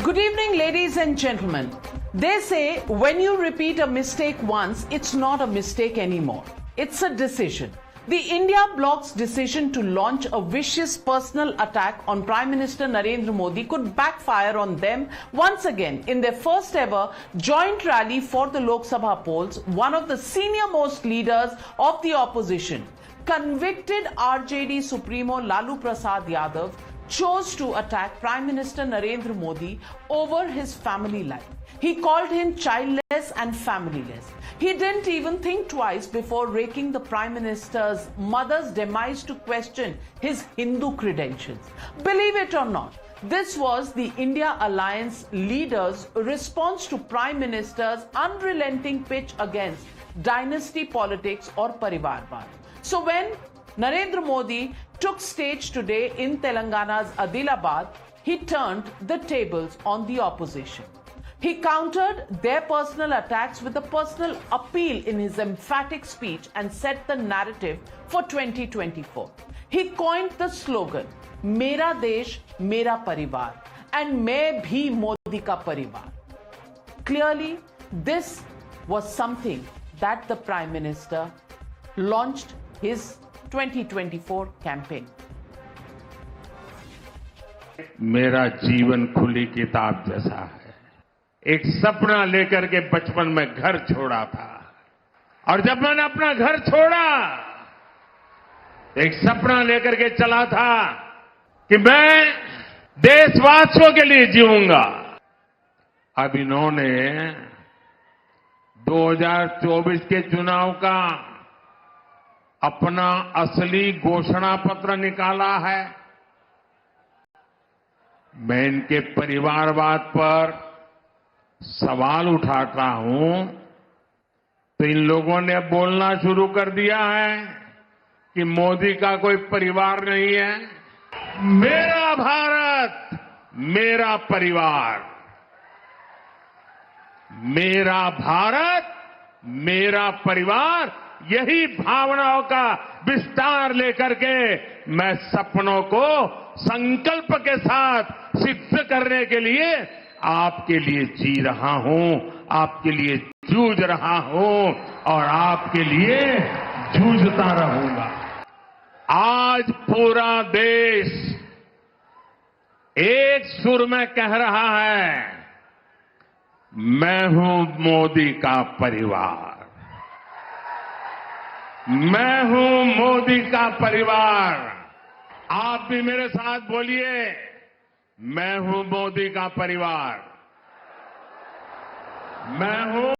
Good evening, ladies and gentlemen. They say when you repeat a mistake once, it's not a mistake anymore. It's a decision. The India bloc's decision to launch a vicious personal attack on Prime Minister Narendra Modi could backfire on them once again. In their first ever joint rally for the Lok Sabha polls, one of the senior most leaders of the opposition, convicted RJD Supremo Lalu Prasad Yadav, chose to attack Prime Minister Narendra Modi over his family life. He called him childless and familyless. He didn't even think twice before raking the Prime Minister's mother's demise to question his Hindu credentials. Believe it or not, this was the India Alliance leader's response to Prime Minister's unrelenting pitch against dynasty politics or Parivarwad. So when Narendra Modi took stage today in Telangana's Adilabad, he turned the tables on the opposition. He countered their personal attacks with a personal appeal in his emphatic speech and set the narrative for 2024. He coined the slogan, Mera Desh, Mera Parivar, and Main Bhi Modi Ka Parivar. Clearly, this was something that the Prime Minister launched his 2024 campaign. मेरा जीवन खुली किताब जैसा है। एक सपना लेकर के बचपन में घर छोड़ा था और जब मैंने अपना घर छोड़ा एक सपना लेकर के चला था कि मैं देशवासियों के लिए जीऊंगा। अब इन्होंने 2024 के चुनाव का अपना असली घोषणा पत्र निकाला है। मैं इनके परिवारवाद पर सवाल उठाता हूं तो इन लोगों ने बोलना शुरू कर दिया है कि मोदी का कोई परिवार नहीं है। मेरा भारत, मेरा परिवार। मेरा भारत, मेरा परिवार, यही भावनाओं का विस्तार लेकर के मैं सपनों को संकल्प के साथ सिद्ध करने के लिए आपके लिए जी रहा हूं, आपके लिए जूझ रहा हूं और आपके लिए जूझता रहूंगा। आज पूरा देश एक सुर में कह रहा है, मैं हूं मोदी का परिवार। मैं हूं मोदी का परिवार। आप भी मेरे साथ बोलिए, मैं हूं मोदी का परिवार। मैं हूं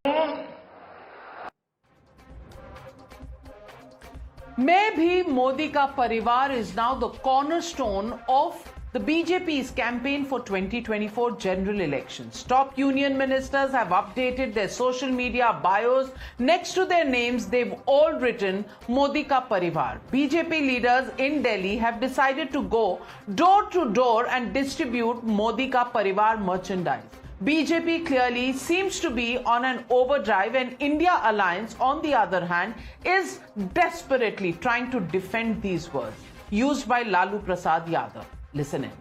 Main Bhi Modi Ka Parivar is now the cornerstone of the BJP's campaign for 2024 general elections. Top union ministers have updated their social media bios. Next to their names, they've all written Modi Ka Parivar. BJP leaders in Delhi have decided to go door to door and distribute Modi Ka Parivar merchandise. BJP clearly seems to be on an overdrive, and India Alliance, on the other hand, is desperately trying to defend these words used by Lalu Prasad Yadav. Listen in.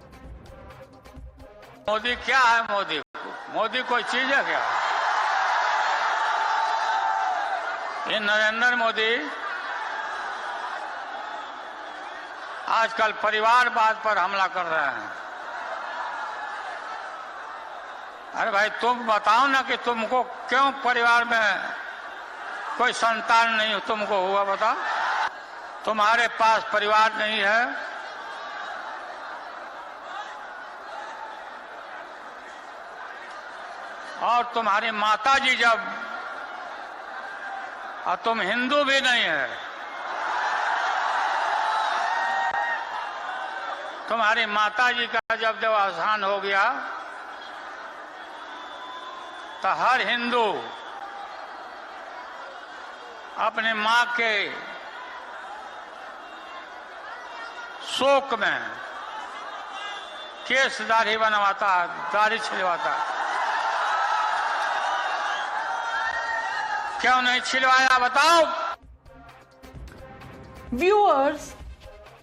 Modi क्या है? मोदी कोई चीज है क्या? ये नरेंद्र मोदी आजकल परिवारवाद पर हमला कर रहे हैं। अरे भाई, तुम बताओ ना कि तुमको क्यों परिवार में कोई संतान नहीं तुमको हुआ, बताओ। तुम्हारे पास परिवार नहीं है, और तुम्हारी माताजी जब, और तुम हिंदू भी नहीं है, तुम्हारी माताजी का जब देहावसान हो गया तो हर हिंदू अपने मां के शोक में केस दाढ़ी बनवाता, दाढ़ी छिलवाता। क्यों नहीं छिलवाया, बताओ। Viewers,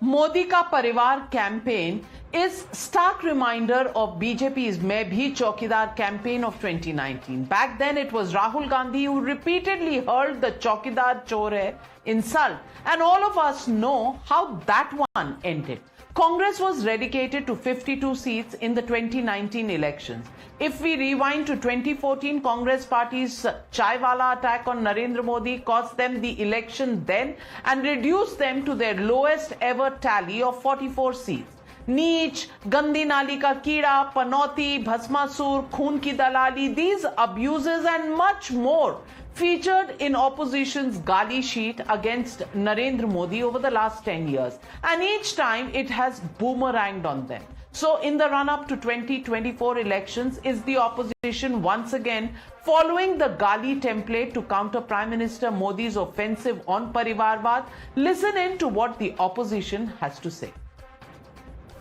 Modi Ka Parivar campaign is stark reminder of BJP's Main Bhi Chaukidar campaign of 2019. Back then it was Rahul Gandhi who repeatedly hurled the Chaukidar Chor Hai insult, and all of us know how that one ended. Congress was relegated to 52 seats in the 2019 elections. If we rewind to 2014, Congress party's Chaiwala attack on Narendra Modi cost them the election then and reduced them to their lowest ever tally of 44 seats. नीच, गंदी नाली का कीड़ा, पनौती, भस्मासुर, खून की दलाली, these abuses and much more featured in opposition's gali sheet against Narendra Modi over the last 10 years. And each time it has boomeranged on them. So in the run-up to 2024 elections, is the opposition once again following the gali template to counter Prime Minister Modi's offensive on Parivarvad? Listen in to what the opposition has to say.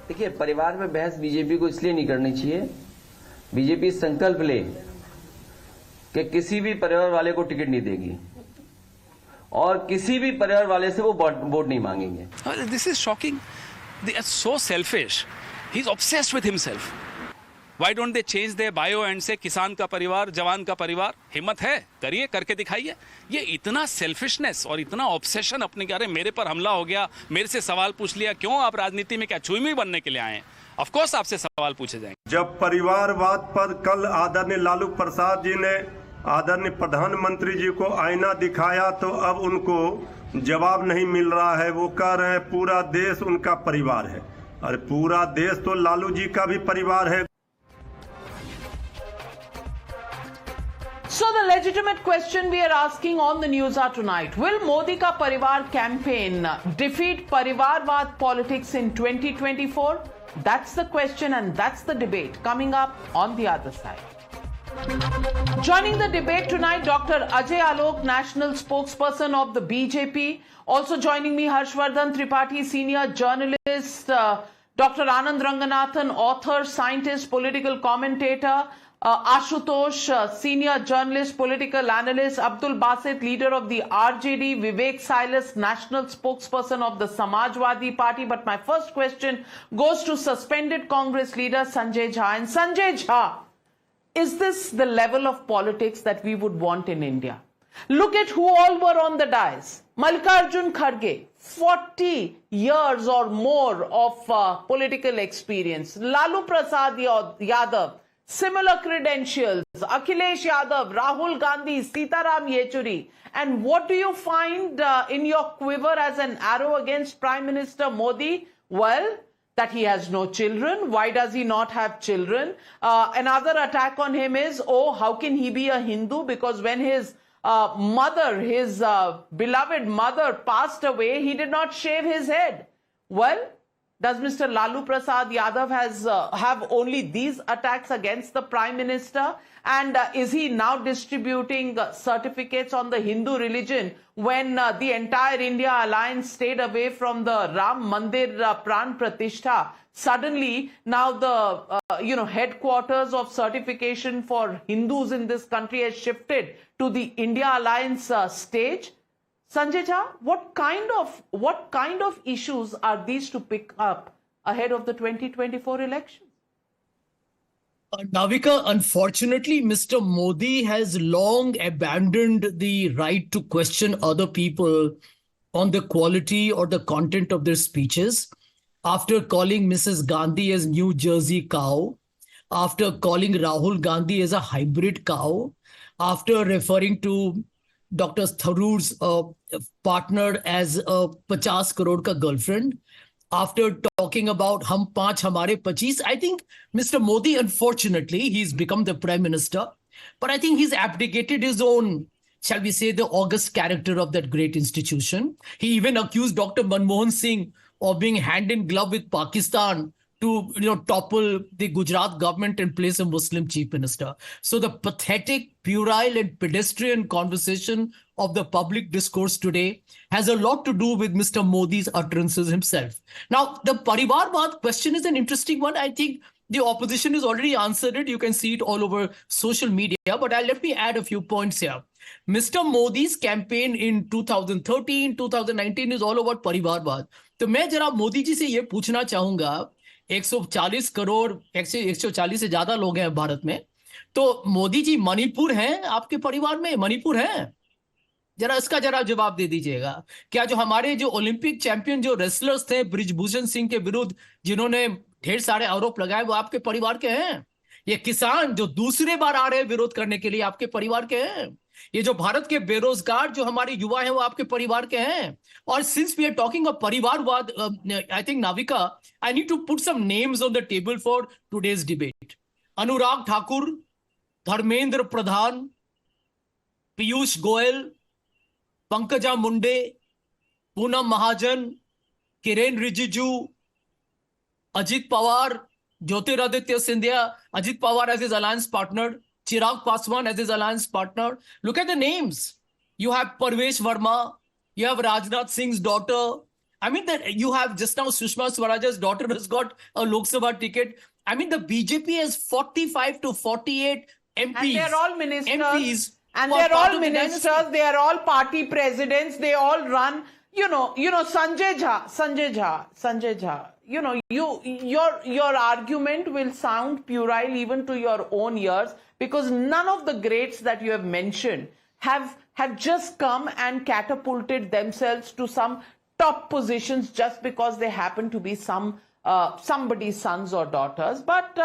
देखिए, परिवार में बहस BJP को इसलिए नहीं करनी चाहिए। BJP संकल्प ले कि किसी भी परिवार वाले को टिकट नहीं देगी और किसी भी परिवार वाले से वो वोट नहीं मांगेंगे। This is shocking. They are so selfish. He's obsessed with himself. Why don't they change their bio and say किसान का परिवार, जवान का परिवार? हिम्मत है, करिए, करके दिखाइए। ये इतना सेल्फिशनेस और इतना ऑब्सेशन अपने के, अरे मेरे पर हमला हो गया, मेरे से सवाल पूछ लिया, क्यों आप राजनीति में क्या चुईमुई बनने के लिए आए हैं? ऑफ कोर्स आपसे सवाल पूछे जाएंगे। जब परिवारवाद पर कल आदरणीय लालू प्रसाद जी ने आदरणीय प्रधानमंत्री जी को आईना दिखाया तो अब उनको जवाब नहीं मिल रहा है। वो कह रहे हैं पूरा देश उनका परिवार है। अरे पूरा देश तो लालू जी का भी परिवार है। So the legitimate question we are asking on the news hour tonight, will Modi ka Parivar campaign defeat Parivarvad politics in 2024? That's the question and that's the debate coming up on the other side. Joining the debate tonight, Dr. Ajay Alok, national spokesperson of the BJP. Also joining me, Harshvardhan Tripathi, senior journalist, Dr. Anand Ranganathan, author, scientist, political commentator, Ashutosh, senior journalist, political analyst, Abdul Basit, leader of the RJD, Vivek Silas, national spokesperson of the Samajwadi Party. But my first question goes to suspended Congress leader Sanjay Jha. And Sanjay Jha, is this the level of politics that we would want in India? Look at who all were on the dais. Mallikarjun Kharge, 40 years or more of political experience. Lalu Prasad Yadav, similar credentials. Akhilesh Yadav, Rahul Gandhi, Sitaram Yechuri. And what do you find in your quiver as an arrow against Prime Minister Modi? Well, that he has no children. Why does he not have children? Another attack on him is, oh, how can he be a Hindu? Because when his mother, his beloved mother passed away, he did not shave his head. Well, does Mr. Lalu Prasad Yadav have only these attacks against the Prime Minister? And is he now distributing certificates on the Hindu religion when the entire India alliance stayed away from the Ram Mandir Pran Pratishtha? Suddenly, now the headquarters of certification for Hindus in this country has shifted to the India alliance stage. Sanjay Jha, what kind of issues are these to pick up ahead of the 2024 elections? Navika, unfortunately, Mr. Modi has long abandoned the right to question other people on the quality or the content of their speeches. After calling Mrs. Gandhi as New Jersey cow, after calling Rahul Gandhi as a hybrid cow, after referring to Dr. Tharoor's partner as a 50 crore ka girlfriend, after talking about hum panch hamare 25, I think Mr. Modi, unfortunately, he's become the prime minister, but I think he's abdicated his own, shall we say, the august character of that great institution. He even accused Dr. Manmohan Singh of being hand in glove with Pakistan to topple the Gujarat government and place a Muslim chief minister. So the pathetic, puerile and pedestrian conversation of the public discourse today has a lot to do with Mr. Modi's utterances himself. Now, the Parivarvad question is an interesting one. I think the opposition has already answered it. You can see it all over social media. But let me add a few points here. Mr. Modi's campaign in 2013, 2019 is all about Parivarvad. तो मैं जरा मोदी जी से ये पूछना चाहूंगा, 140 करोड़ 140 से ज्यादा लोग हैं भारत में, तो मोदी जी मणिपुर हैं आपके परिवार में? मणिपुर हैं? जरा जवाब दे दीजिएगा। क्या जो हमारे जो ओलंपिक चैंपियन जो रेसलर्स थे ब्रिजभूषण सिंह के विरुद्ध, जिन्होंने ढेर सारे आरोप लगाए, वो आपके परिवार के हैं? ये किसान जो दूसरे बार आ रहे हैं विरोध करने के लिए, आपके परिवार के हैं? ये जो भारत के बेरोजगार जो हमारे युवा हैं, वो आपके परिवार के हैं? और since we are talking of परिवारवाद, I think Navika, I need to put some names on the table for today's debate. Anurag Thakur, Dharmendra Pradhan, Piyush Goyal, Pankaja Munde, Poonam Mahajan, Kiren Rijiju, Ajit Pawar, Jyotiraditya Scindia, Ajit Pawar as his alliance partner, Chirag Paswan as his alliance partner. Look at the names. You have Parvesh Verma, you have Rajnath Singh's daughter. I mean, that you have just now Sushma Swaraj's daughter has got a Lok Sabha ticket. I mean, the BJP has 45 to 48 MPs. And they're all ministers. MPs. And who are they're part all of the ministers. dynasty. They are all party presidents. They all run. You know, Sanjay Jha. You know, your argument will sound puerile even to your own ears, because none of the greats that you have mentioned have just come and catapulted themselves to some top positions just because they happen to be somebody's sons or daughters. But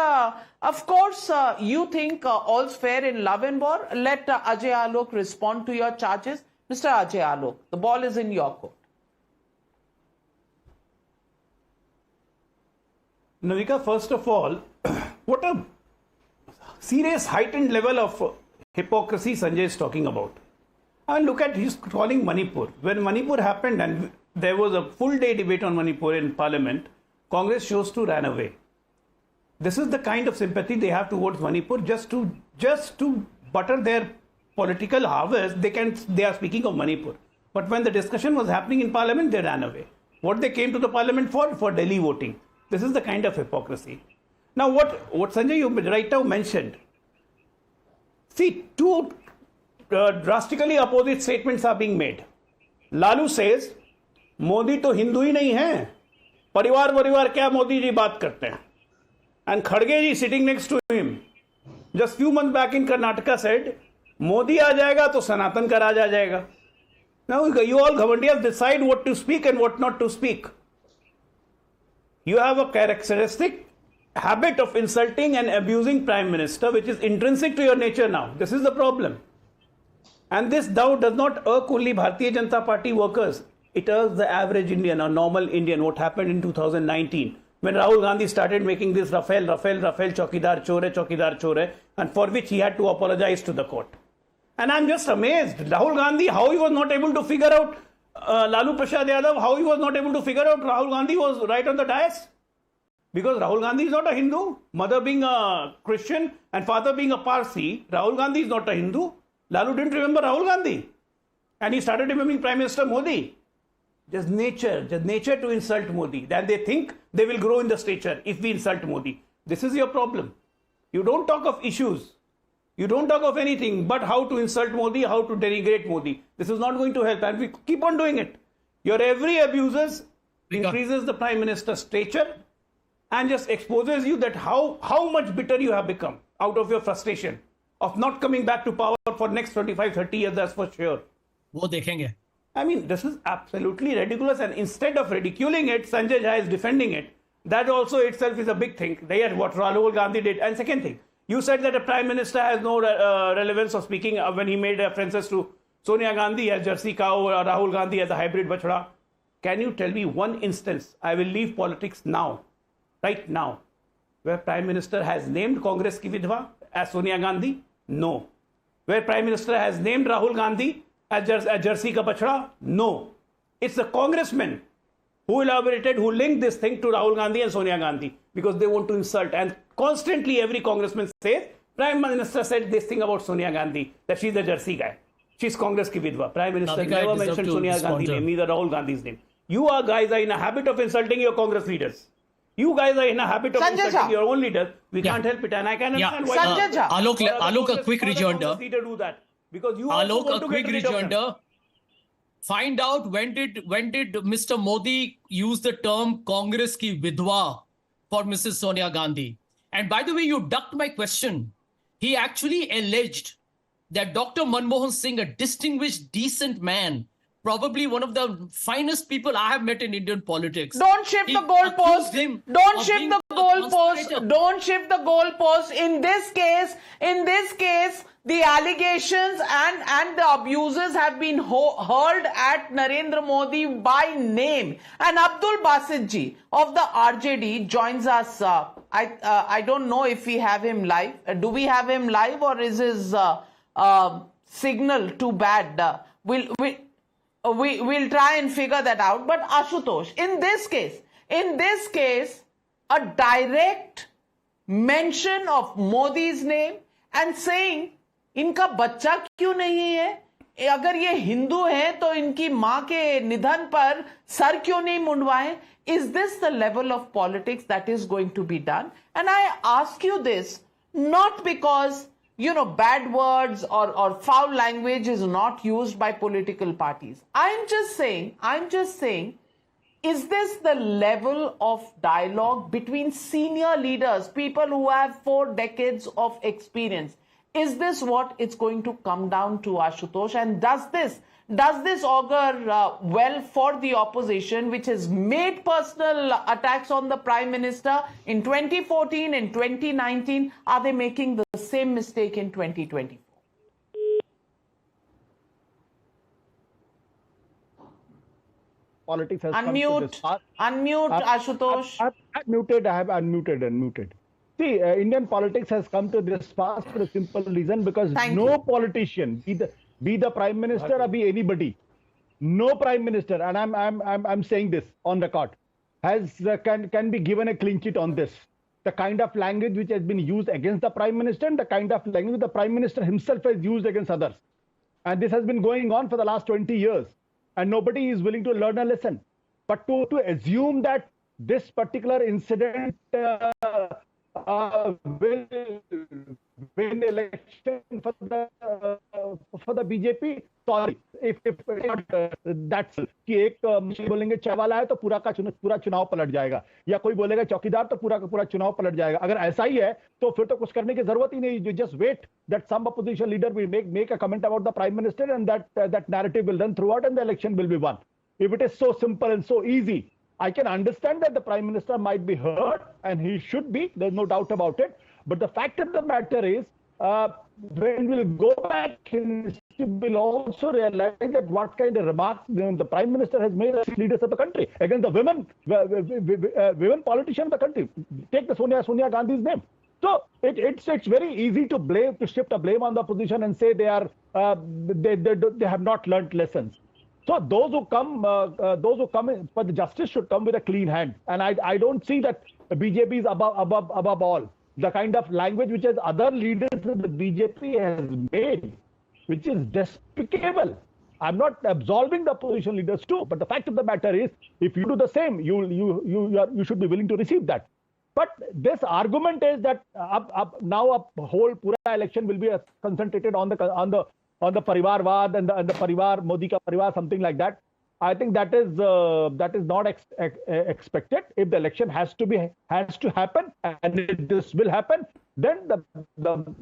of course, you think all's fair in love and war. Let Ajay Alok respond to your charges. Mr. Ajay Alok, the ball is in your court. Navika, first of all, what a serious heightened level of hypocrisy Sanjay is talking about. And look at, he's calling Manipur. When Manipur happened and there was a full day debate on Manipur in parliament, Congress chose to run away. This is the kind of sympathy they have towards Manipur, just to butter their political harvest. They are speaking of Manipur. But when the discussion was happening in parliament, they ran away. What they came to the parliament for Delhi voting. This is the kind of hypocrisy. Now, what Sanjay, you right now mentioned, see, two drastically opposite statements are being made. Lalu says, Modi to Hindu ही नहीं है, परिवार क्या मोदी जी बात करते हैं. And Khadge ji sitting next to him, just few months back in Karnataka said, Modi आ जाएगा तो सनातन का राज आ जाएगा. Now you all Ghavandias decide what to speak and what not to speak. You have a characteristic habit of insulting and abusing Prime Minister, which is intrinsic to your nature now. This is the problem. And this doubt does not irk only Bharatiya Janata Party workers. It irks the average Indian or normal Indian. What happened in 2019 when Rahul Gandhi started making this Rafale, Chokidar Chore, and for which he had to apologize to the court. And I'm just amazed. Rahul Gandhi, how he was not able to figure out Lalu Prasad Yadav, how he was not able to figure out Rahul Gandhi was right on the dais? Because Rahul Gandhi is not a Hindu, mother being a Christian and father being a Parsi. Rahul Gandhi is not a Hindu. Lalu didn't remember Rahul Gandhi. And he started remembering Prime Minister Modi. Just nature to insult Modi. Then they think they will grow in the stature if we insult Modi. This is your problem. You don't talk of issues. You don't talk of anything but how to insult Modi, how to denigrate Modi. This is not going to help, and we keep on doing it. Your every abuses increases the Prime Minister's stature and just exposes you that how much bitter you have become out of your frustration of not coming back to power for next 25-30 years, that's for sure. वो देखेंगे. I mean, this is absolutely ridiculous, and instead of ridiculing it, Sanjay Jha is defending it. That also itself is a big thing. That's what Rahul Gandhi did. And second thing, you said that a Prime Minister has no relevance of speaking when he made references to Sonia Gandhi as Jersey cow or Rahul Gandhi as a hybrid bachda. Can you tell me one instance, I will leave politics now, right now, where Prime Minister has named Congress ki vidhva as Sonia Gandhi? No. Where Prime Minister has named Rahul Gandhi as Jersey ka bachda? No. It's the congressmen who elaborated, who linked this thing to Rahul Gandhi and Sonia Gandhi because they want to insult. And constantly every congressman says, Prime Minister said this thing about Sonia Gandhi, that she's a Jersey guy. She's Congress ki vidhva. Prime Minister never mentioned Sonia Gandhi's name, neither Rahul Gandhi's name. You guys are in a habit of insulting your Congress leaders. You guys are in a habit of insulting your own leaders. We can't help it, and I can understand why. Alok, a quick rejoinder. Do that because you Alok, a quick rejoinder. Find out when did Mr. Modi use the term Congress ki vidhwa for Mrs. Sonia Gandhi. And by the way, you ducked my question. He actually alleged that Dr. Manmohan Singh, a distinguished, decent man, probably one of the finest people I have met in Indian politics. Don't shift the goalpost. Don't shift the goalpost. Don't shift the goalpost. In this case, the allegations and the abuses have been hurled at Narendra Modi by name. And Abdul Basit ji of the RJD joins us. I don't know if we have him live. Do we have him live, or is his signal too bad? We'll try and figure that out. But Ashutosh, in this case, a direct mention of Modi's name and saying, इनका बच्चा क्यों नहीं है? अगर ये हिंदू हैं तो इनकी मां के निधन पर सर क्यों नहीं मुंडवाएं? Is this the level of politics that is going to be done? And I ask you this, not because bad words or foul language is not used by political parties. I'm just saying, is this the level of dialogue between senior leaders, people who have 4 decades of experience? Is this what it's going to come down to, Ashutosh? And does this augur well for the opposition, which has made personal attacks on the Prime Minister in 2014 and 2019? Are they making the same mistake in 2024? Politics has unmute Ashutosh. I have unmuted. See, Indian politics has come to this pass for a simple reason, because politician, be the Prime Minister or be anybody, no Prime Minister, and I'm saying this on record, can be given a clean sheet on this. The kind of language which has been used against the Prime Minister and the kind of language the Prime Minister himself has used against others. And this has been going on for the last 20 years. And nobody is willing to learn a lesson. But to assume that this particular incident will win election for the BJP, sorry, if that's कि एक बोलेंगे चाय वाला है तो पूरा चुनाव पलट जाएगा, या कोई बोलेगा चौकीदार तो पूरा चुनाव पलट जाएगा. अगर ऐसा ही है तो फिर तो कुछ करने की जरूरत ही नहीं. You just wait that some opposition leader will make a comment about the Prime Minister, and that narrative will run throughout and the election will be won. If it is so simple and so easy, I can understand that the Prime Minister might be hurt, and he should be, there's no doubt about it. But the fact of the matter is, when we'll go back, we'll also realize that what kind of remarks the Prime Minister has made as leaders of the country against the women politicians of the country. Take the Sonia Gandhi's name. So it's very easy to shift a blame on the opposition and say they have not learnt lessons. So those who come in for the justice should come with a clean hand. And I don't see that the BJP is above all. The kind of language which has other leaders of the BJP has made, which is despicable. I'm not absolving the opposition leaders too, but the fact of the matter is, if you do the same, you should be willing to receive that. But this argument is that now a whole pura election will be concentrated on the Parivarvad and the Parivar, Modi ka Parivar, something like that. I think that is not expected. If the election has to happen, and if this will happen, then the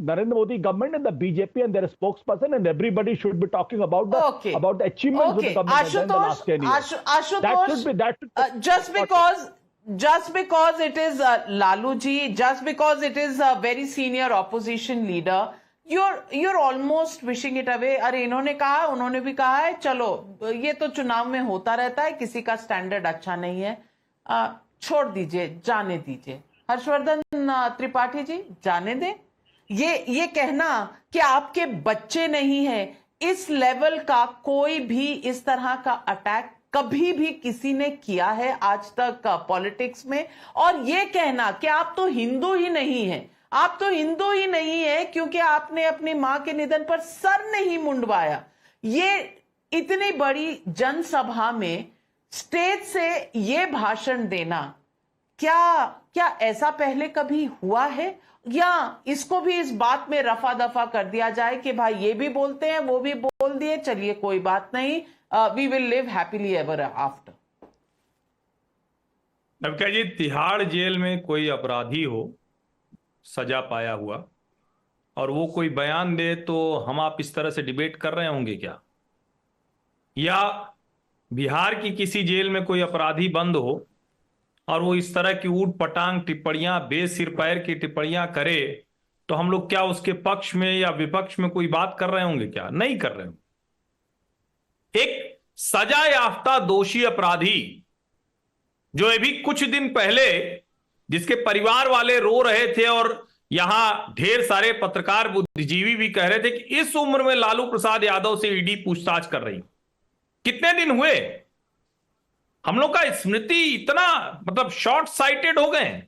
Narendra Modi government and the BJP and their spokesperson and everybody should be talking about the achievements of the government in the last 10 years. Ashutosh, just because it is Lalu ji, just because it is a very senior opposition leader, you're almost wishing it away. अरे इन्होंने कहा, उन्होंने भी कहा है, चलो ये तो चुनाव में होता रहता है, किसी का स्टैंडर्ड अच्छा नहीं है, छोड़ दीजिए, जाने दीजिए. हर्षवर्धन त्रिपाठी जी, जाने दें. ये कहना कि आपके बच्चे नहीं है, इस लेवल का कोई भी इस तरह का अटैक कभी भी किसी ने किया है आज तक पॉलिटिक्स में. और ये कहना कि आप तो हिंदू ही नहीं है, आप तो हिंदू ही नहीं है क्योंकि आपने अपनी मां के निधन पर सर नहीं मुंडवाया. ये इतनी बड़ी जनसभा में स्टेज से ये भाषण देना, क्या ऐसा पहले कभी हुआ है, या इसको भी इस बात में रफा दफा कर दिया जाए कि भाई ये भी बोलते हैं, वो भी बोल दिए, चलिए कोई बात नहीं, we will live happily ever after. अब क्या जी, तिहाड़ जेल में कोई अपराधी हो सजा पाया हुआ और वो कोई बयान दे तो हम आप इस तरह से डिबेट कर रहे होंगे क्या? या बिहार की किसी जेल में कोई अपराधी बंद हो और वो इस तरह की ऊट पटांग टिप्पणियां, बेसिर पैर की टिप्पणियां करे तो हम लोग क्या उसके पक्ष में या विपक्ष में कोई बात कर रहे होंगे क्या? नहीं कर रहे होंगे। एक सजा याफ्ता दोषी अपराधी जो अभी कुछ दिन पहले जिसके परिवार वाले रो रहे थे और यहां ढेर सारे पत्रकार बुद्धिजीवी भी कह रहे थे कि इस उम्र में लालू प्रसाद यादव से ईडी पूछताछ कर रही। कितने दिन हुए? हम लोग का स्मृति इतना मतलब शॉर्ट साइटेड हो गए।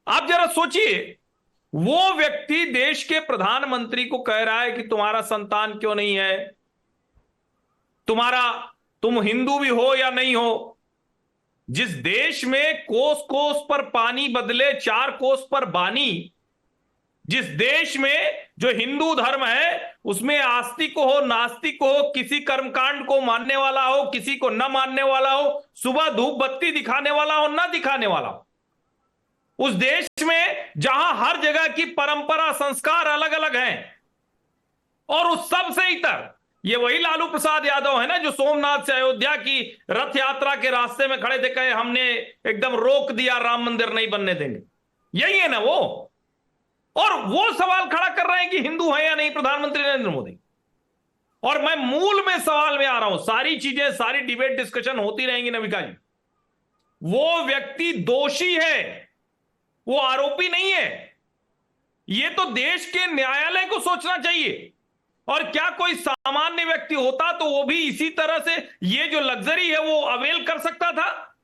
आप जरा सोचिए, वो व्यक्ति देश के प्रधानमंत्री को कह रहा है कि तुम्हारा संतान क्यों नहीं है, तुम हिंदू भी हो या नहीं हो। जिस देश में कोस कोस पर पानी बदले 4 कोस पर बानी, जिस देश में जो हिंदू धर्म है उसमें आस्तिक हो नास्तिक हो, किसी कर्मकांड को मानने वाला हो किसी को न मानने वाला हो, सुबह धूप बत्ती दिखाने वाला हो न दिखाने वाला हो, उस देश में जहां हर जगह की परंपरा संस्कार अलग अलग हैं, और उस सब से इतर ये वही लालू प्रसाद यादव है ना जो सोमनाथ से अयोध्या की रथ यात्रा के रास्ते में खड़े थे, कहे हमने एकदम रोक दिया, राम मंदिर नहीं बनने देंगे। यही है ना वो। और वो सवाल खड़ा कर रहे हैं कि हिंदू है या नहीं प्रधानमंत्री नरेंद्र मोदी। और मैं मूल में सवाल में आ रहा हूं, सारी चीजें सारी डिबेट डिस्कशन होती रहेंगी नविका जी। वो व्यक्ति दोषी है, वो आरोपी नहीं है। ये तो देश के न्यायालय को सोचना चाहिए। और क्या कोई सामान्य व्यक्ति होता तो वो भी इसी तरह से ये जो लग्जरी है वो अवेल कर सकता था?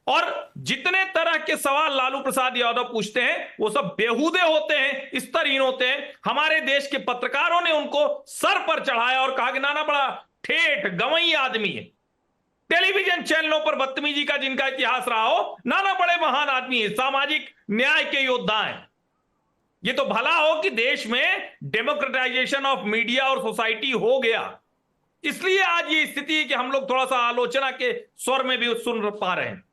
और जितने तरह के सवाल लालू प्रसाद यादव पूछते हैं वो सब बेहुदे होते हैं, स्तरहीन होते हैं। हमारे देश के पत्रकारों ने उनको सर पर चढ़ाया और कहा कि नाना बड़ा ठेठ गंवई आदमी है। टेलीविजन चैनलों पर बदतमीजी का जिनका इतिहास रहा हो, नाना बड़े महान आदमी है, सामाजिक न्याय के योद्धा हैं। ये तो भला हो कि देश में डेमोक्रेटाइजेशन ऑफ मीडिया और सोसाइटी हो गया, इसलिए आज ये स्थिति है कि हम लोग थोड़ा सा आलोचना के स्वर में भी सुन पा रहे हैं।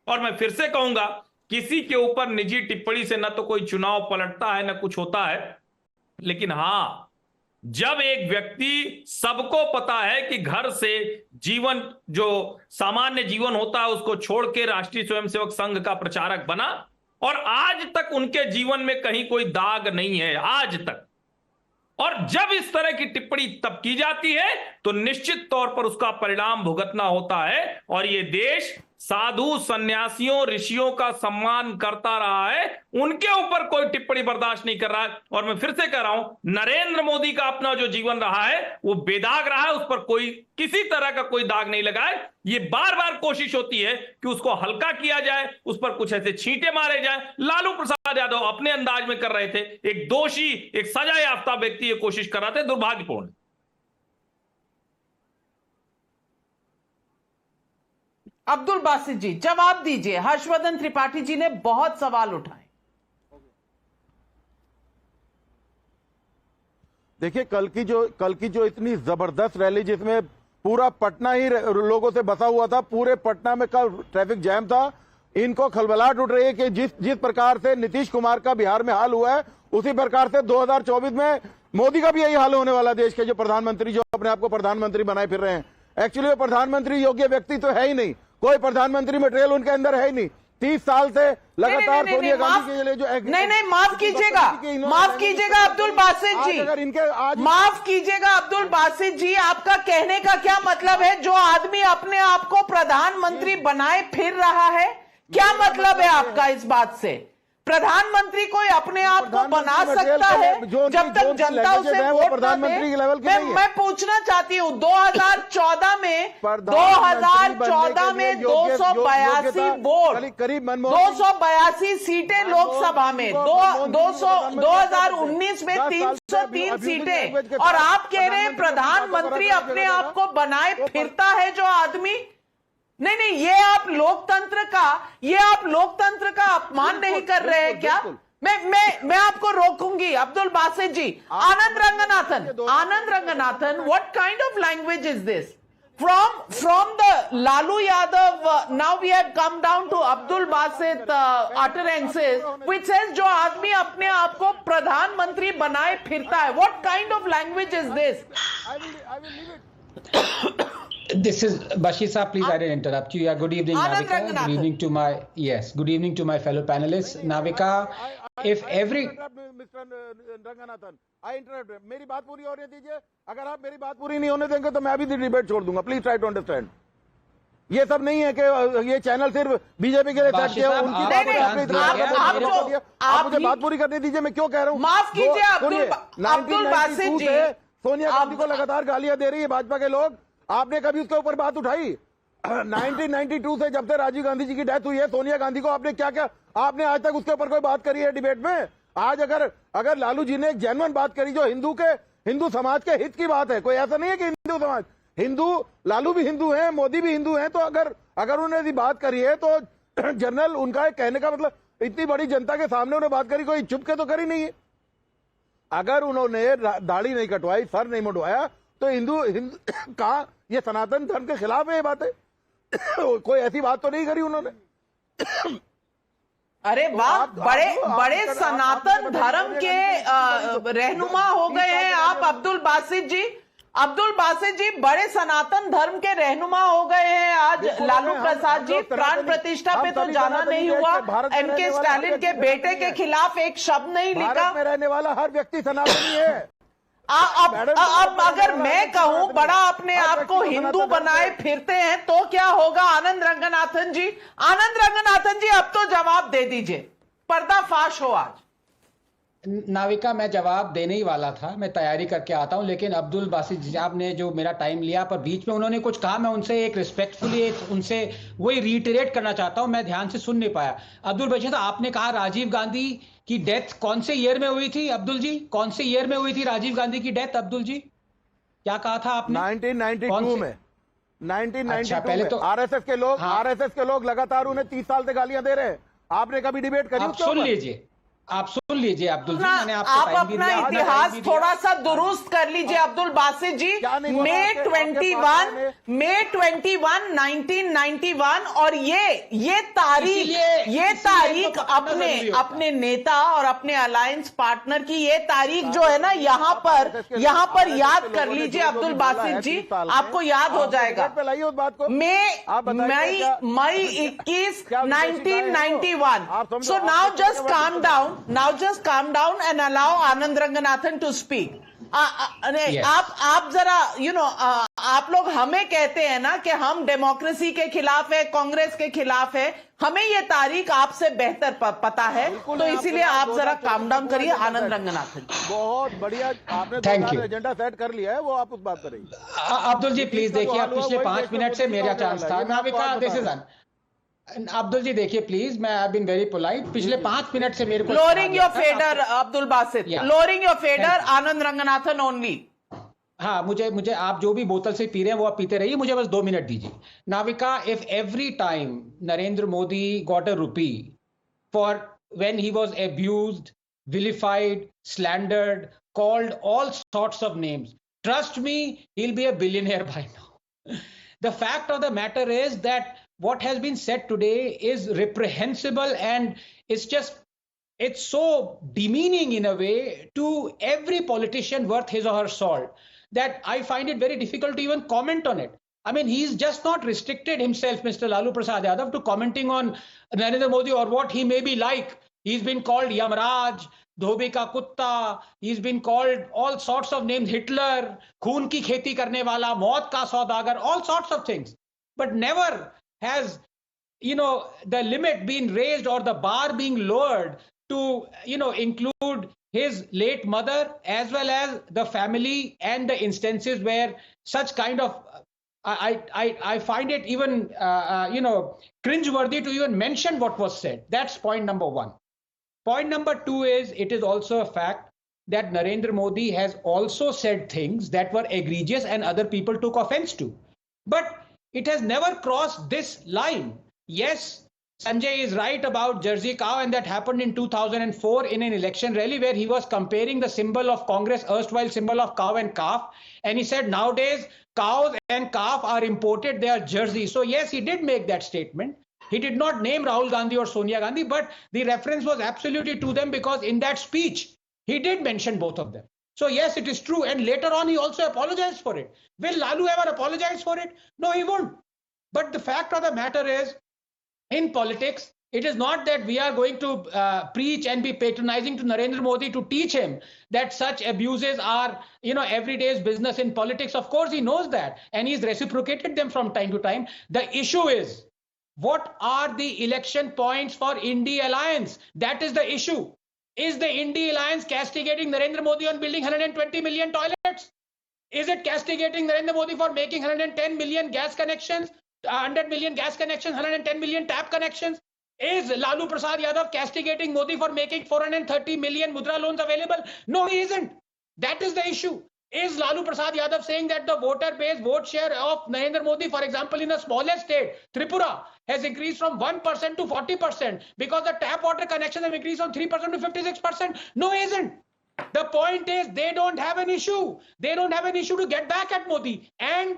और मैं फिर से कहूंगा, किसी के ऊपर निजी टिप्पणी से न तो कोई चुनाव पलटता है न कुछ होता है, लेकिन हां, जब एक व्यक्ति, सबको पता है कि घर से जीवन जो सामान्य जीवन होता है उसको छोड़ के राष्ट्रीय स्वयंसेवक संघ का प्रचारक बना और आज तक उनके जीवन में कहीं कोई दाग नहीं है, आज तक। और जब इस तरह की टिप्पणी तब की जाती है तो निश्चित तौर पर उसका परिणाम भुगतना होता है। और ये देश साधु सन्यासियों ऋषियों का सम्मान करता रहा है, उनके ऊपर कोई टिप्पणी बर्दाश्त नहीं कर रहा है। और मैं फिर से कह रहा हूं, नरेंद्र मोदी का अपना जो जीवन रहा है वो बेदाग रहा है, उस पर कोई किसी तरह का कोई दाग नहीं लगा है। ये बार बार कोशिश होती है कि उसको हल्का किया जाए, उस पर कुछ ऐसे छींटे मारे जाए। लालू प्रसाद यादव अपने अंदाज में कर रहे थे, एक दोषी, एक सजा याफ्ता व्यक्ति ये कोशिश कर रहा था, दुर्भाग्यपूर्ण। अब्दुल बासित जी जवाब दीजिए। हर्षवर्धन त्रिपाठी जी ने बहुत सवाल उठाए। देखिए, कल की जो इतनी जबरदस्त रैली जिसमें पूरा पटना ही लोगों से बसा हुआ था, पूरे पटना में कल ट्रैफिक जैम था, इनको खलबलाहट उठ रही है कि जिस प्रकार से नीतीश कुमार का बिहार में हाल हुआ है उसी प्रकार से 2024 में मोदी का भी यही हाल होने वाला। देश के जो प्रधानमंत्री जो अपने आप को प्रधानमंत्री बनाए फिर रहे हैं, एक्चुअली वो प्रधानमंत्री योग्य व्यक्ति तो है ही नहीं, कोई प्रधानमंत्री मटेरियल उनके अंदर है ही नहीं। 30 साल से लगातार सोनिया गांधी के लिए जो नहीं माफ कीजिएगा अब्दुल बासित जी, अगर इनके आज माफ कीजिएगा अब्दुल बासित जी, आपका कहने का क्या मतलब है? जो आदमी अपने आप को प्रधानमंत्री बनाए फिर रहा है, क्या मतलब है आपका इस बात से? प्रधानमंत्री कोई अपने आप को बना सकता है जब तक जनता उसे वोट प्रधानमंत्री के लेवल की मैं पूछना चाहती हूँ, 2014 में 282 वोट, 282 सीटें लोकसभा में, 2019 में 303 सीटें, और आप कह रहे हैं प्रधानमंत्री अपने आप को बनाए फिरता है जो आदमी। नहीं, ये आप लोकतंत्र का अपमान नहीं कर रहे हैं क्या? मैं आपको रोकूंगी Abdul Basit ji. Anand Ranganathan, what kind of language is this? From the Lalu Yadav, now we have come down to Abdul Basit utterances, which says जो आदमी अपने आप को प्रधानमंत्री बनाए फिरता है. What kind of language is this? I will leave it. This is Bashir Saab, please. I didn't interrupt you. Yeah, good evening, Anand Navika. Ranganathan. Good evening to my good evening to my fellow panelists. Navika, if every Mr. Ranganathan, I interrupt. मेरी बात पूरी होने दीजिए. अगर आप मेरी बात पूरी नहीं होने देंगे तो मैं भी डिबेट छोड़ दूंगा. Please try to understand. ये सब नहीं है कि ये चैनल सिर्फ बीजेपी के लिए सेट किया है. उनकी बात आप मुझे बात पूरी करने दीजिए. मैं क्यों कह रहा हूँ? माफ कीजिए अब्दुल बासित जी. सोनिया गांधी को लगातार गालियां दे रही है भाजपा के लोग. आपने कभी उसके ऊपर बात उठाई? 1992 से जब से राजीव गांधी जी की डेथ हुई है, सोनिया गांधी को आपने क्या क्या आपने आज तक उसके ऊपर कोई बात करी है डिबेट में? आज अगर लालू जी ने एक जेन्युइन बात करी जो हिंदू समाज के हित की बात है, कोई ऐसा नहीं है कि लालू भी हिंदू हैं, मोदी भी हिंदू हैं, तो अगर उन्होंने बात करी है तो जनरल उनका कहने का मतलब इतनी बड़ी जनता के सामने उन्होंने बात करी, कोई चुप के तो करी नहीं है. अगर उन्होंने दाढ़ी नहीं कटवाई, सर नहीं मुंडवाया, तो हिंदू का ये सनातन धर्म के खिलाफ है ये बातें. कोई ऐसी बात तो नहीं करी उन्होंने. अरे वाह, बड़े सनातन धर्म के रहनुमा हो गए हैं आप अब्दुल बासित जी. अब्दुल बासित जी बड़े सनातन धर्म के रहनुमा हो गए हैं आज. लालू प्रसाद जी प्राण प्रतिष्ठा पे तो जाना नहीं हुआ. एमके स्टालिन के बेटे के खिलाफ एक शब्द नहीं लिखा. भारत में रहने वाला हर व्यक्ति सनातनी है. अब अगर मैं कहूं बड़ा अपने आप को हिंदू बनाए फिरते हैं तो क्या होगा? आनंद रंगनाथन जी, अब तो जवाब दे दीजिए. पर्दाफाश हो आज. नाविका, मैं जवाब देने ही वाला था, मैं तैयारी करके आता हूं, लेकिन अब्दुल बासित साहब ने जो मेरा टाइम लिया पर बीच में उन्होंने कुछ कहा, मैं उनसे एक रिस्पेक्टफुली उनसे वही रीइटरेट करना चाहता हूं. मैं ध्यान से सुन नहीं पाया. अब्दुल बासित साहब, आपने कहा राजीव गांधी की डेथ कौन से ईयर में हुई थी? अब्दुल जी, कौन से ईयर में हुई थी राजीव गांधी की डेथ? अब्दुल जी, क्या कहा था आपने? 1992 में. 1992 अच्छा, पहले तो आरएसएस के लोग लगातार उन्हें 30 साल से गालियां दे रहे हैं. आपने कभी डिबेट करी? आप सुन लीजिए अब्दुल जी, मैंने आप अपना इतिहास थोड़ा सा दुरुस्त कर लीजिए अब्दुल बासित जी. मई 21 1991 और ये तारीख अपने नेता और अपने अलायंस पार्टनर की ये तारीख जो है ना, यहाँ पर याद कर लीजिए अब्दुल बासित जी, आपको याद हो जाएगा. मई 21 1991. So now just calm down and allow Anand Ranganathan to speak. आप जरा आप लोग हमें कहते हैं ना कि हम डेमोक्रेसी के खिलाफ है, कांग्रेस के खिलाफ है. हमें ये तारीख आपसे बेहतर पता है, तो इसीलिए आप जरा काम डाउन करिए. आनंद रंगनाथन, बहुत बढ़िया, आपने एजेंडा सेट कर लिया है, वो आप उस बात करेंगे. अब्दुल जी प्लीज देखिए, आप पिछले 5 मिनट से मेरा चांस था. नाविका, दिस इज अब्दुल जी देखिए प्लीज, मैं आई बीन वेरी पोलाइट. पिछले 5 मिनट से मेरे को lowering your fader Abdul Basit, lowering your fader. Anand Ranganathan only. हाँ, मुझे आप जो भी बोतल से पी रहे हैं वो आप पीते रहिए, मुझे बस 2 मिनट दीजिए. Navika, if every time Narendra Modi got a rupee for when he was abused, vilified, slandered, called all sorts of names, trust me, he'll be a billionaire by now. The fact of the matter is that what has been said today is reprehensible, and it's so demeaning in a way to every politician worth his or her salt that I find it very difficult to even comment on it. I mean, he's just not restricted himself, Mr. Lalu Prasad Yadav, to commenting on Narendra Modi or what he may be like. He's been called Yamraj, Dhobi ka Kutta, he's been called all sorts of names, Hitler, Khoon ki kheti karne wala, Maut ka Saudagar, all sorts of things. But never has, the limit been raised or the bar being lowered to, include his late mother as well as the family and the instances where such kind of, I find it even, cringeworthy to even mention what was said. That's point number one. Point number two is, it is also a fact that Narendra Modi has also said things that were egregious and other people took offense to. But it has never crossed this line. Yes, Sanjay is right about Jersey cow, and that happened in 2004 in an election rally where he was comparing the symbol of Congress, erstwhile symbol of cow and calf. And he said nowadays cows and calf are imported, they are Jersey. So yes, he did make that statement. He did not name Rahul Gandhi or Sonia Gandhi, but the reference was absolutely to them because in that speech, he did mention both of them. So yes, it is true. And later on, he also apologized for it. Will Lalu ever apologize for it? No, he won't. But the fact of the matter is, in politics, it is not that we are going to preach and be patronizing to Narendra Modi to teach him that such abuses are, every day's business in politics. Of course, he knows that, and he's reciprocated them from time to time. The issue is, what are the election points for India Alliance? That is the issue. Is the India Alliance castigating Narendra Modi on building 120 million toilets? Is it castigating Narendra Modi for making 110 million gas connections? 100 million gas connections, 110 million tap connections? Is Lalu Prasad Yadav castigating Modi for making 430 million mudra loans available? No, he isn't. That is the issue. Is Lalu Prasad Yadav saying that the voter base vote share of Narendra Modi, for example, in the smallest state, Tripura, has increased from 1% to 40% because the tap water connections have increased from 3% to 56%? No, he isn't. The point is, they don't have an issue. They don't have an issue to get back at Modi. And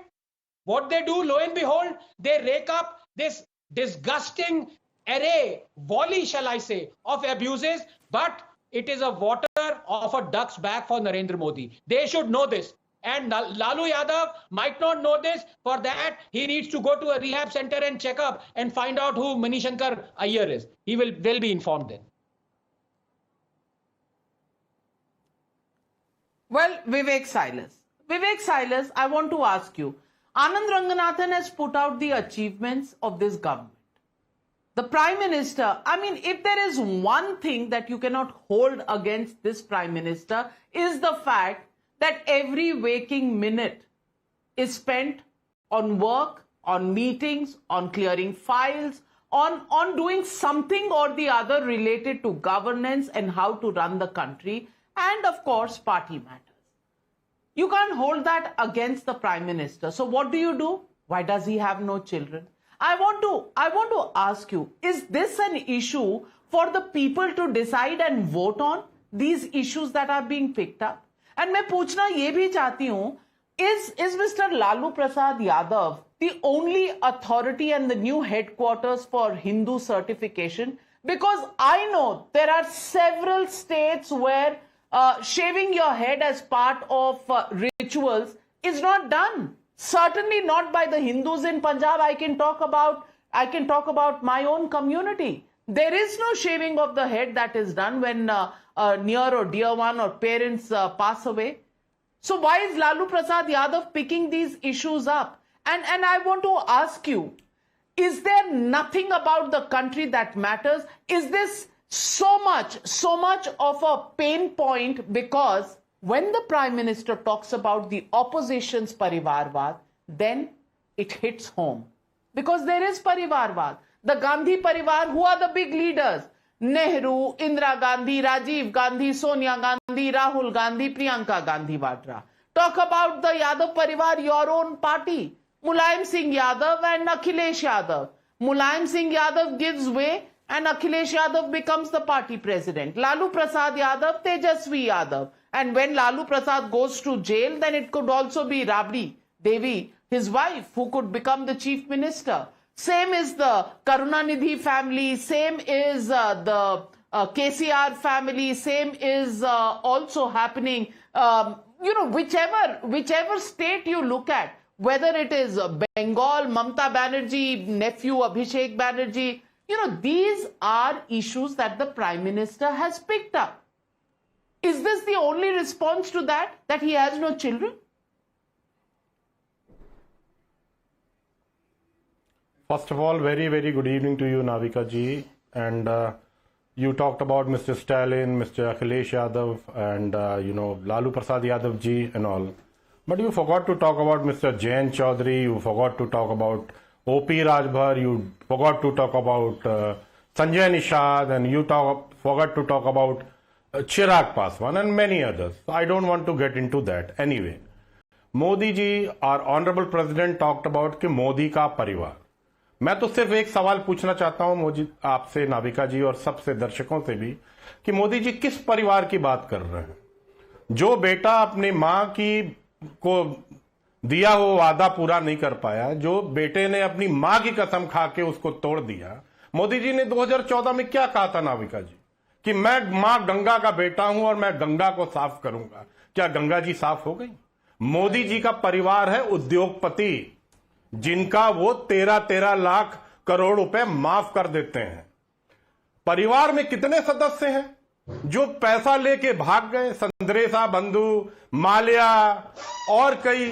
what they do, lo and behold, they rake up this disgusting array, volley, shall I say, of abuses, but it is a water of a duck's back for Narendra Modi. They should know this. And Lalu Yadav might not know this. For that, he needs to go to a rehab center and check up and find out who Manishankar Iyer is. He will be informed then. Well, Vivek Silas, I want to ask you, Anand Ranganathan has put out the achievements of this government. The Prime Minister, if there is one thing that you cannot hold against this Prime Minister is the fact that every waking minute is spent on work, on meetings, on clearing files, on doing something or the other related to governance and how to run the country, and of course, party matters. You can't hold that against the Prime Minister. So what do? Why does he have no children? I want to ask you, is this an issue for the people to decide and vote on, these issues that are being picked up? And मैं पूछना ये भी चाहती हूँ, is Mr. Lalu Prasad Yadav the only authority and the new headquarters for Hindu certification? Because I know there are several states where shaving your head as part of rituals is not done. Certainly not by the Hindus in Punjab. I can talk about my own community. There is no shaving of the head that is done when a near or dear one or parents pass away. So why is Lalu Prasad Yadav picking these issues up? And I want to ask you, is there nothing about the country that matters? Is this so much of a pain point? Because when the Prime Minister talks about the opposition's Parivarvad, then it hits home. Because there is Parivarvad. The Gandhi Parivar, who are the big leaders? Nehru, Indira Gandhi, Rajiv Gandhi, Sonia Gandhi, Rahul Gandhi, Priyanka Gandhi Vadra. Talk about the Yadav Parivar, your own party. Mulayam Singh Yadav and Akhilesh Yadav. Mulayam Singh Yadav gives way and Akhilesh Yadav becomes the party president. Lalu Prasad Yadav, Tejasvi Yadav. And when Lalu Prasad goes to jail, then it could also be Rabri Devi, his wife, who could become the chief minister. Same is the Karunanidhi family, same is the KCR family, same is also happening, whichever state you look at, whether it is Bengal, Mamata Banerjee, nephew Abhishek Banerjee, these are issues that the Prime Minister has picked up. Is this the only response to that he has no children? First of all, very, very good evening to you, Navika ji. And you talked about Mr. Stalin, Mr. Akhilesh Yadav, and, Lalu Prasad Yadav ji and all. But you forgot to talk about Mr. Jayant Chaudhary, you forgot to talk about O.P. Rajbhar, you forgot to talk about Sanjay Nishad, and you forgot to talk about Chirag Paswan and many others. So I don't want to get into that. Anyway, Modi ji, our Honorable President talked about कि मोदी का परिवार. मैं तो सिर्फ एक सवाल पूछना चाहता हूं मोदी आपसे, नाविका जी, और सबसे दर्शकों से भी, कि मोदी जी किस परिवार की बात कर रहे हैं? जो बेटा अपनी मां की को दिया हो वादा पूरा नहीं कर पाया, जो बेटे ने अपनी मां की कसम खा के उसको तोड़ दिया। मोदी जी ने 2014 में क्या कहा था नाविका जी, कि मैं मां गंगा का बेटा हूं और मैं गंगा को साफ करूंगा। क्या गंगा जी साफ हो गई? मोदी जी का परिवार है उद्योगपति, जिनका वो 13-13 लाख करोड़ रुपए माफ कर देते हैं। परिवार में कितने सदस्य हैं जो पैसा लेके भाग गए? संद्रेसा बंधु, माल्या और कई,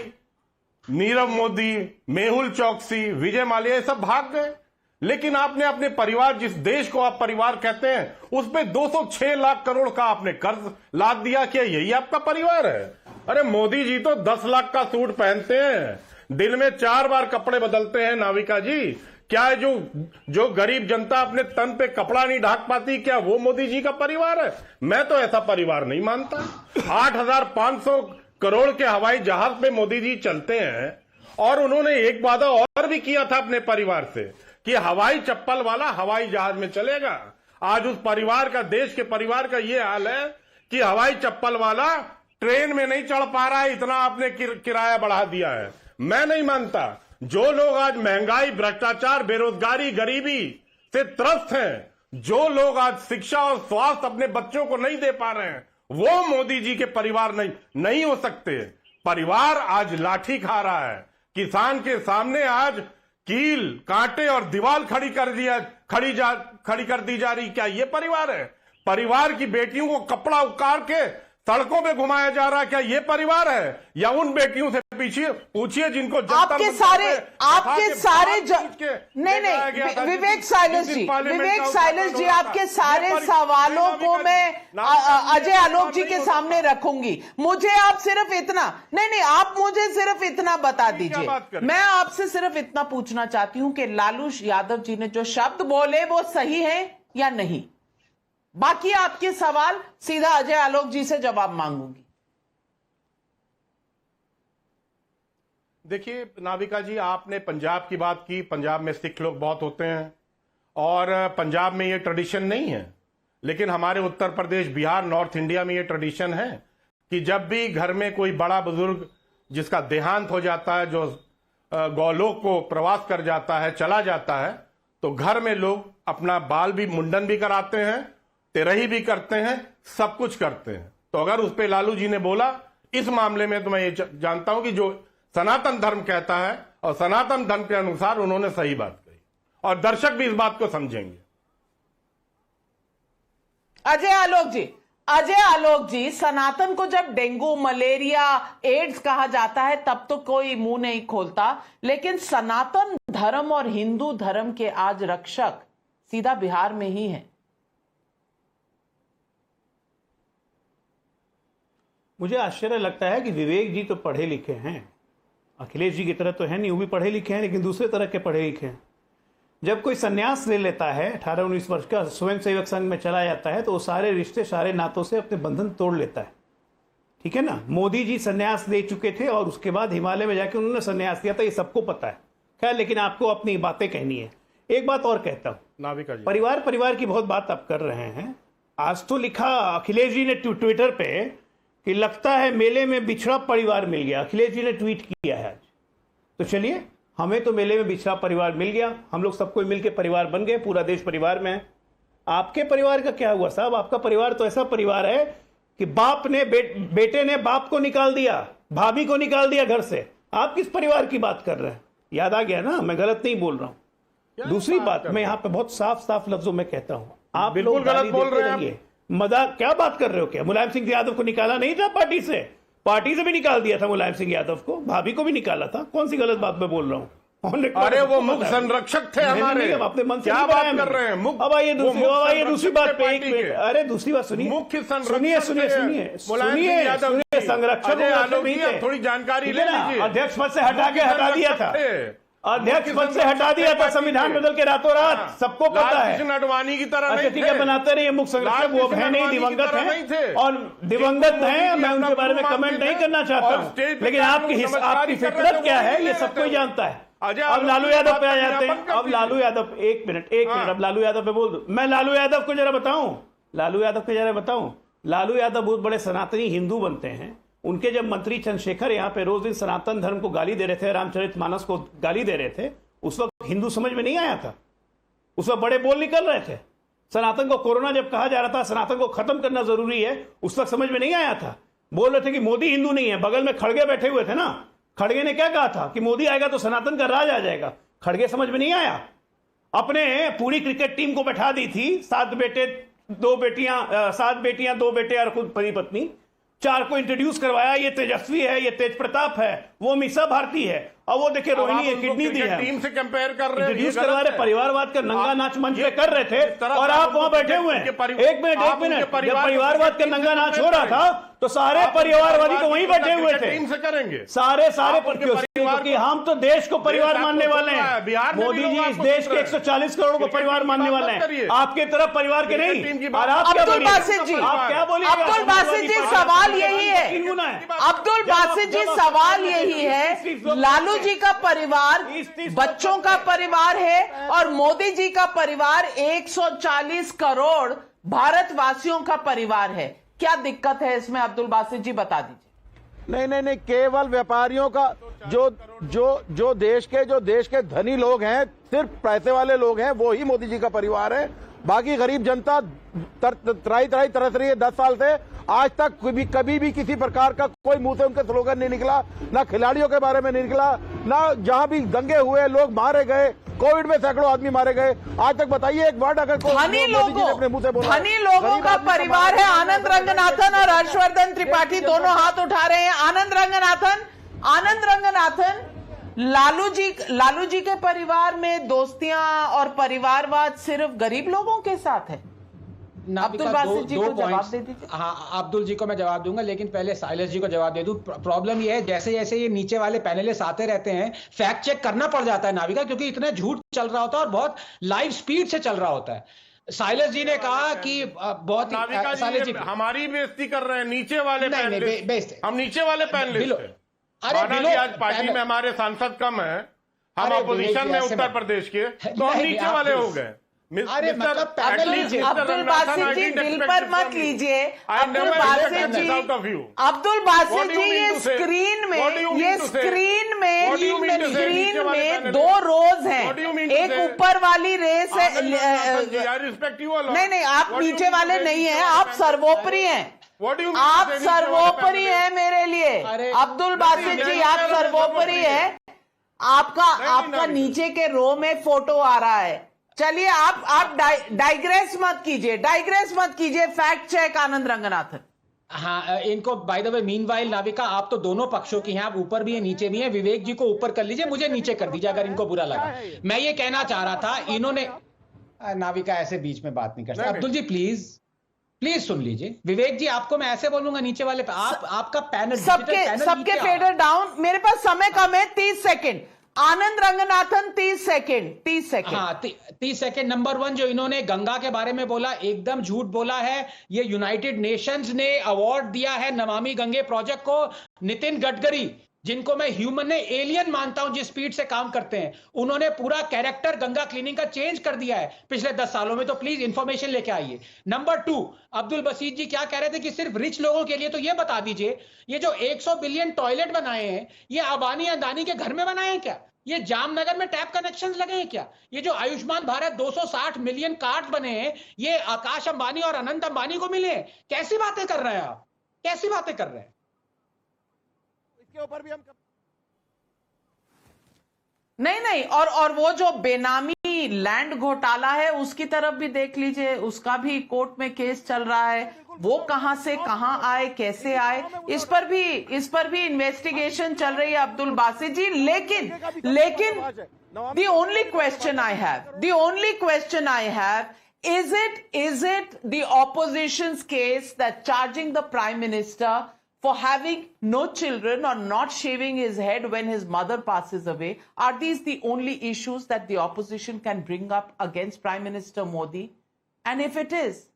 नीरव मोदी, मेहुल चौकसी, विजय माल्या, ये सब भाग गए। लेकिन आपने अपने परिवार, जिस देश को आप परिवार कहते हैं, उस पे 206 लाख करोड़ का आपने कर्ज लाद दिया। क्या यही आपका परिवार है? अरे मोदी जी तो 10 लाख का सूट पहनते हैं, दिन में 4 बार कपड़े बदलते हैं। नाविका जी, क्या जो गरीब जनता अपने तन पे कपड़ा नहीं ढाक पाती, क्या वो मोदी जी का परिवार है? मैं तो ऐसा परिवार नहीं मानता। 8,500 करोड़ के हवाई जहाज पे मोदी जी चलते हैं, और उन्होंने एक वादा और भी किया था अपने परिवार से कि हवाई चप्पल वाला हवाई जहाज में चलेगा। आज उस परिवार का, देश के परिवार का ये हाल है कि हवाई चप्पल वाला ट्रेन में नहीं चढ़ पा रहा है, इतना आपने किराया बढ़ा दिया है। मैं नहीं मानता। जो लोग आज महंगाई, भ्रष्टाचार, बेरोजगारी, गरीबी से त्रस्त हैं, जो लोग आज शिक्षा और स्वास्थ्य अपने बच्चों को नहीं दे पा रहे हैं, वो मोदी जी के परिवार नहीं हो सकते। परिवार आज लाठी खा रहा है। किसान के सामने आज कील, कांटे और दीवार खड़ी कर दी जा रही। क्या ये परिवार है? परिवार की बेटियों को कपड़ा उतार के सड़कों पे घुमाया जा रहा है। क्या ये परिवार है? या उन बेटियों से पूछिए जिनको आपके सारे नहीं, विवेक साइलेंस जी, आपके सारे सवालों को मैं अजय आलोक जी के सामने रखूंगी। मुझे आप सिर्फ इतना नहीं, आप मुझे सिर्फ इतना बता दीजिए। मैं आपसे सिर्फ इतना पूछना चाहती हूं कि लालू यादव जी ने जो शब्द बोले वो सही है या नहीं। बाकी आपके सवाल सीधा अजय आलोक जी से जवाब मांगूंगी। देखिए नाविका जी, आपने पंजाब की बात की। पंजाब में सिख लोग बहुत होते हैं और पंजाब में ये ट्रेडिशन नहीं है, लेकिन हमारे उत्तर प्रदेश, बिहार, नॉर्थ इंडिया में ये ट्रेडिशन है कि जब भी घर में कोई बड़ा बुजुर्ग जिसका देहांत हो जाता है, जो गौलोक को प्रवास कर जाता है, चला जाता है, तो घर में लोग अपना बाल भी, मुंडन भी कराते हैं, तेरही भी करते हैं, सब कुछ करते हैं। तो अगर उस पे लालू जी ने बोला, इस मामले में तो मैं ये जानता हूं कि जो सनातन धर्म कहता है और सनातन धर्म के अनुसार उन्होंने सही बात कही, और दर्शक भी इस बात को समझेंगे। अजय आलोक जी, सनातन को जब डेंगू, मलेरिया, एड्स कहा जाता है तब तो कोई मुंह नहीं खोलता, लेकिन सनातन धर्म और हिंदू धर्म के आज रक्षक सीधा बिहार में ही है। मुझे आश्चर्य लगता है कि विवेक जी तो पढ़े लिखे हैं, अखिलेश जी की तरह तो है नहीं, वो भी पढ़े लिखे हैं, लेकिन दूसरे तरह के पढ़े लिखे हैं। जब कोई सन्यास ले लेता है, 18-19 वर्ष का स्वयं सेवक संघ में चला जाता है, तो वो सारे रिश्ते, सारे नातों से अपने बंधन तोड़ लेता है। ठीक है ना? मोदी जी सन्यास ले चुके थे और उसके बाद हिमालय में जाके उन्होंने सन्यास लिया था, ये सबको पता है। खैर, लेकिन आपको अपनी बातें कहनी है। एक बात और कहता हूँ, नाविका जी, परिवार की बहुत बात आप कर रहे हैं। आज तो लिखा अखिलेश जी ने ट्विटर पे कि लगता है मेले में बिछड़ा परिवार मिल गया। अखिलेश जी ने ट्वीट किया है आज। तो चलिए, हमें तो मेले में बिछड़ा परिवार मिल गया, हम लोग सबको मिलकर परिवार बन गए, पूरा देश परिवार में है। आपके परिवार का क्या हुआ साहब? आपका परिवार तो ऐसा परिवार है कि बाप ने बेटे ने बाप को निकाल दिया, भाभी को निकाल दिया घर से। आप किस परिवार की बात कर रहे हैं? याद आ गया ना? मैं गलत नहीं बोल रहा हूं। दूसरी बात, मैं यहां पर बहुत साफ लफ्जों में कहता हूं, आप बिल्कुल गलत बोल रहे हैं। मजाक क्या बात कर रहे हो? क्या मुलायम सिंह यादव को निकाला नहीं था पार्टी से? पार्टी से भी निकाल दिया था मुलायम सिंह यादव को, भाभी को भी निकाला था। कौन सी गलत बात मैं बोल रहा हूँ? अरे वो मुख्य संरक्षक थे हमारे। अपने मन से क्या बात कर रहे हैं? अब आइए दूसरी बात पे एक मिनट। अरे दूसरी बात सुनिए, मुख्य सुनिए, संरक्षक थोड़ी जानकारी ले लीजिए। अध्यक्ष पद से हटा दिया था, अध्यक्ष पद से हटा दिया था, संविधान बदल के रातों रात, सबको पता है। कृष्ण अडवाणी की तरह नहीं थे। ठीक है, बनाते रहिए मुख्य संरक्षक, वो है नहीं, दिवंगत हैं और दिवंगत हैं। मैं उनके बारे में कमेंट नहीं करना चाहता हूं, लेकिन आपकी फितरत क्या है ये सबको जानता है। अब लालू यादव पे आ जाते हैं। अब लालू यादव, एक मिनट, अब लालू यादव पे बोल दो। मैं लालू यादव को जरा बताऊं, लालू यादव बहुत बड़े सनातनी हिंदू बनते हैं। उनके जब मंत्री चंद्रशेखर यहाँ पे रोज दिन सनातन धर्म को गाली दे रहे थे, रामचरितमानस को गाली दे रहे थे, उस वक्त हिंदू समझ में नहीं आया था। उस वक्त बड़े बोल निकल रहे थे। सनातन को कोरोना जब कहा जा रहा था सनातन को खत्म करना जरूरी है, उस वक्त समझ में नहीं आया था। बोल रहे थे कि मोदी हिंदू नहीं है। बगल में खड़गे बैठे हुए थे ना, खड़गे ने क्या कहा था कि मोदी आएगा तो सनातन का राज आ जाएगा। खड़गे समझ में नहीं आया। अपने पूरी क्रिकेट टीम को बैठा दी थी, 7 बेटे 2 बेटे और खुद पति पत्नी, 4 को इंट्रोड्यूस करवाया। ये तेजस्वी है, ये तेज प्रताप है, वो मीसा भारती है, और वो देखिए रोहिणी किडनी दी है। टीम से कंपेयर कर रहे हैं, इंट्रोड्यूस करवा रहे, परिवारवाद का नंगा नाच मंच पे कर रहे थे और आप वहां बैठे हुए हैं। एक मिनट, जब परिवारवाद का नंगा नाच हो रहा था तो सारे परिवारवादी तो वहीं बैठे हुए थे। टीम से करेंगे सारे क्योंकि हम तो देश को परिवार मानने वाले हैं। मोदी जी इस देश के 140 करोड़ को परिवार मानने वाले हैं, आपके तरफ परिवार के नहीं। और आप क्या अब्दुल बासित जी, अब्दुल बासित जी सवाल यही है, अब्दुल बासित जी सवाल यही है, लालू जी का परिवार बच्चों का परिवार है और मोदी जी का परिवार 140 करोड़ भारतवासियों का परिवार है। क्या दिक्कत है इसमें अब्दुल बासित जी, बता दीजिए। नहीं, केवल व्यापारियों का जो देश के धनी लोग हैं, सिर्फ पैसे वाले लोग हैं, वो ही मोदी जी का परिवार है। बाकी गरीब जनता त्राही तरस रही है 10 साल से। आज तक कभी भी किसी प्रकार का कोई मुंह से उनके स्लोगन नहीं निकला, ना खिलाड़ियों के बारे में नहीं निकला, ना जहां भी दंगे हुए लोग मारे गए, कोविड में सैकड़ों आदमी मारे गए। आज तक बताइए एक वर्ड अगर धनी लोगों का परिवार है। आनंद रंगनाथन और हर्षवर्धन त्रिपाठी दोनों हाथ उठा रहे हैं। आनंद रंगनाथन, लालू जी के परिवार में दोस्तियां और परिवारवाद सिर्फ गरीब लोगों के साथ है। अब्दुल बासित जी को जवाब दे दीजिए। हाँ, अब्दुल जी को मैं जवाब दूंगा, लेकिन पहले साइलेंस जी को जवाब दे दूं। प्रॉब्लम ये है, जैसे जैसे ये नीचे वाले पैनलिस्ट आते रहते हैं, फैक्ट चेक करना पड़ जाता है नाविका, क्योंकि इतना झूठ चल रहा होता है और बहुत लाइव स्पीड से चल रहा होता है। साइलेंस जी ने कहा कि बहुत जी हमारी बेइज्जती कर रहे हैं नीचे वाले पैनलिस्ट। हम नीचे वाले पैनलिस्ट, अरे आज पार्टी में हमारे सांसद कम है, हम अपोजिशन में उत्तर प्रदेश के, तो हम नीचे वाले हो गए। अरे मतलब अब्दुल बासित जी दिल पर मत लीजिए। अब्दुल बासित जी ये स्क्रीन में 2 रोज हैं, एक ऊपर वाली रेस है। नहीं, आप नीचे वाले नहीं हैं, आप सर्वोपरि हैं। आप सर्वोपरि हैं मेरे लिए। अब्दुल बासित जी आप सर्वोपरि है। आपका नीचे के रो में फोटो आ रहा है। चलिए आप डाइग्रेस मत कीजिए। फैक्ट चेक आनंद रंगनाथन। हाँ, इनको by the way meanwhile Navika, आप तो दोनों पक्षों की हैं, आप ऊपर भी हैं नीचे भी हैं। विवेक जी को ऊपर कर लीजिए, मुझे नीचे कर दीजिए अगर इनको बुरा लगा। मैं ये कहना चाह रहा था, इन्होंने नाविका ऐसे बीच में बात नहीं कर सकते। अब्दुल जी प्लीज सुन लीजिए। विवेक जी आपको मैं ऐसे बोलूंगा नीचे वाले पे, आपका पैनल सबके फेडर डाउन। मेरे पास समय कम है, 30 सेकेंड। आनंद रंगनाथन 30 सेकेंड। हाँ, 30 सेकेंड। नंबर 1 जो इन्होंने गंगा के बारे में बोला, एकदम झूठ बोला है। ये यूनाइटेड नेशंस ने अवार्ड दिया है नमामि गंगे प्रोजेक्ट को। नितिन गडकरी, जिनको मैं ह्यूमन ने एलियन मानता हूं, जिस स्पीड से काम करते हैं, उन्होंने पूरा कैरेक्टर गंगा क्लीनिंग का चेंज कर दिया है पिछले 10 सालों में। तो प्लीज इंफॉर्मेशन लेके आइए। नंबर 2, अब्दुल बासित जी क्या कह रहे थे कि सिर्फ रिच लोगों के लिए, तो ये बता दीजिए, ये जो 100 बिलियन टॉयलेट बनाए हैं, ये अबानी अंदानी के घर में बनाए हैं क्या? ये जामनगर में टैप कनेक्शन लगे हैं क्या? ये जो आयुष्मान भारत 260 मिलियन कार्ड बने हैं, ये आकाश अंबानी और अनंत अंबानी को मिले हैं? कैसी बातें कर रहे हैं आप? कैसी बातें कर रहे हैं? इसके ऊपर भी हम नहीं, और वो जो बेनामी लैंड घोटाला है उसकी तरफ भी देख लीजिए, उसका भी कोर्ट में केस चल रहा है। वो कहां से कहां आए, कैसे आए, इस पर भी इन्वेस्टिगेशन चल रही है अब्दुल बासित जी। लेकिन the only question I have is it the opposition's case that charging the prime minister for having no children or not shaving his head when his mother passes away, are these the only issues that the opposition can bring up against Prime Minister Modi? And if it is,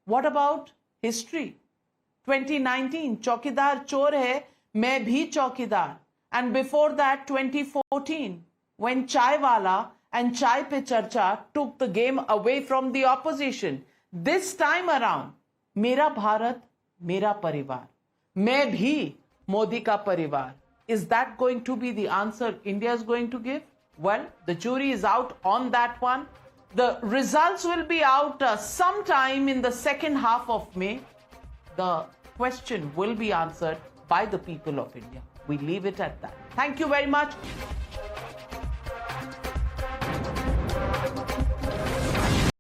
what about history? 2019, चौकीदार चोर है, मैं भी चौकीदार. And before that, 2014, when Chaiwala and Chai Pe Charcha took the game away from the opposition. This time around, Mera Bharat, Mera Parivar. Main bhi Modi ka parivar. Is that going to be the answer India is going to give? Well, the jury is out on that one. The results will be out sometime in the second half of May. The question will be answered by the people of India. We leave it at that. Thank you very much.